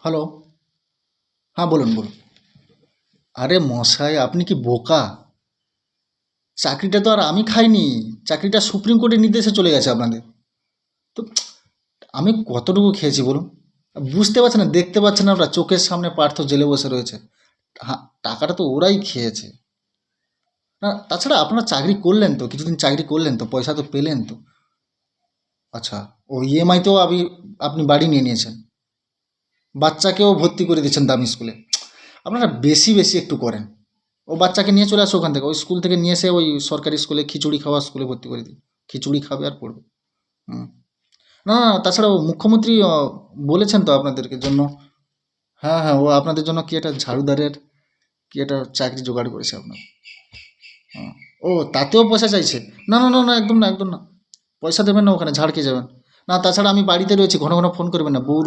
Hello. হ্যাঁ, বলুন বলুন। আরে মশাই, আপনি কি বোকা? চাকরিটা তো আর আমি খাইনি। চাকরিটা সুপ্রিম কোর্টের নির্দেশে চলে গেছে আপনাদের। তো আমি কতটুকু খেয়েছি বলুন? বুঝতে পারছেন না, দেখতে পাচ্ছেন না, আপনার চোখের সামনে পার্থ জেলে বসে রয়েছে। হ্যাঁ, টাকাটা তো ওরাই খেয়েছে। না, তাছাড়া আপনারা চাকরি করলেন তো, কিছুদিন চাকরি করলেন তো, পয়সা তো পেলেন তো। আচ্ছা, ও ইএমআইতেও আপনি বাড়ি নিয়ে নিয়েছেন, বাচ্চাকেও ভর্তি করে দিচ্ছেন দামি স্কুলে। আপনারা বেশি বেশি একটু করেন। ও বাচ্চাকে নিয়ে চলে আসো ওখান থেকে, ওই স্কুল থেকে নিয়ে এসে ওই সরকারি স্কুলে খিচুড়ি খাওয়া স্কুলে ভর্তি করে দিই। খিচুড়ি খাবে আর পড়বে। হুম। না না, তাছাড়াও মুখ্যমন্ত্রী বলেছেন তো আপনাদেরকে জন্য। হ্যাঁ হ্যাঁ, ও আপনাদের জন্য কি একটা ঝাড়ুদারের কি একটা চাকরি জোগাড় করেছে আপনার। হুম। ও, তাতেও পয়সা চাইছে? না না না না, একদম না একদম না। পয়সা দেবেন না, ওখানে ঝাড় খেয়ে যাবেন। না, তাছাড়া আমি বাড়িতে রয়েছি, ঘন ঘন ফোন করবেন না, বউ